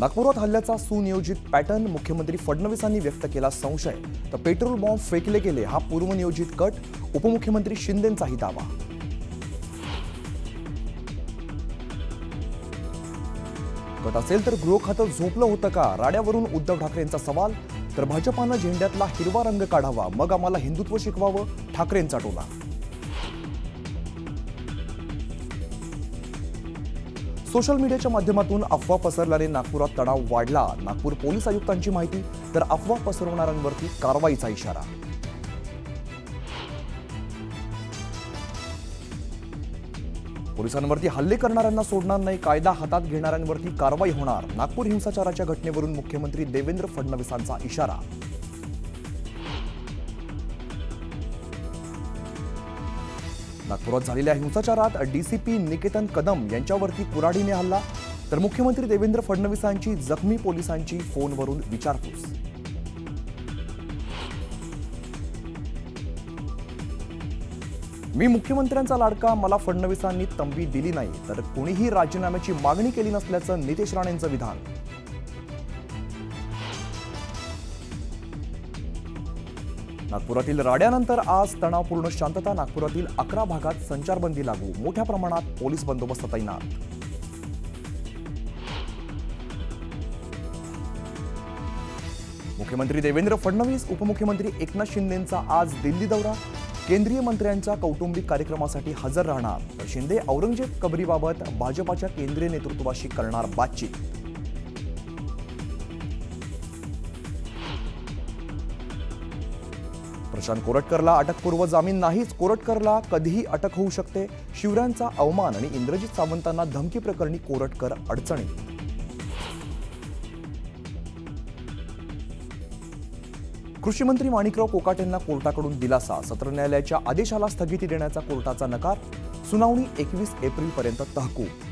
नागपुरात हल्ल्याचा सुनियोजित पॅटर्न मुख्यमंत्री फडणवीसांनी व्यक्त केला संशय, तर पेट्रोल बॉम्ब फेकले गेले हा पूर्वनियोजित कट, उपमुख्यमंत्री शिंदेंचाही दावा. कट असेल तर गृह खातं झोपलं होतं का, राड्यावरून उद्धव ठाकरेंचा सवाल. तर भाजपानं झेंड्यातला हिरवा रंग काढावा, मग आम्हाला हिंदुत्व शिकवावं, ठाकरेंचा टोला. सोशल मीडियाच्या माध्यमातून अफवा पसरल्याने नागपुरात तणाव वाढला. नागपूर पोलीस आयुक्तांची माहिती, तर अफवा पसरवणाऱ्यांवरती कारवाईचा इशारा. पोलिसांवरती हल्ले करणाऱ्यांना सोडणार नाही, कायदा हातात घेणाऱ्यांवरती कारवाई होणार. नागपूर हिंसाचाराच्या घटनेवरून मुख्यमंत्री देवेंद्र फडणवीसांचा इशारा. नागपुरात झालेल्या हिंसाचारात डीसीपी निकेतन कदम यांच्यावरती कुऱ्हाडीने हल्ला, तर मुख्यमंत्री देवेंद्र फडणवीसांची जखमी पोलिसांची फोनवरून विचारपूस. मी मुख्यमंत्र्यांचा लाडका, मला फडणवीसांनी तंबी दिली नाही, तर कोणीही राजीनाम्याची मागणी केली नसल्याचं नितेश राणेंचं विधान. नागपुरातील राड्यानंतर आज तणावपूर्ण शांतता. नागपुरातील 11 भागात संचारबंदी लागू, मोठ्या प्रमाणात पोलीस बंदोबस्त तैनात. मुख्यमंत्री देवेंद्र फडणवीस, उपमुख्यमंत्री एकनाथ शिंदेंचा आज दिल्ली दौरा. केंद्रीय मंत्र्यांच्या कौटुंबिक कार्यक्रमासाठी हजर राहणार, तर शिंदे औरंगजेब कबरीबाबत भाजपाच्या केंद्रीय नेतृत्वाशी करणार बातचीत. प्रशांत कोरटकरला अटकपूर्व जामीन नाहीच, कोरटकरला कधीही अटक होऊ शकते. शिवरायांचा अवमान आणि इंद्रजित सावंतांना धमकी प्रकरणी कोरटकर अडचणीत. कृषी मंत्री माणिकराव कोकाटेंना कोर्टाकडून दिलासा, सत्र न्यायालयाच्या आदेशाला स्थगिती देण्याचा कोर्टाचा नकार. सुनावणी 21 एप्रिलपर्यंत तहकूब.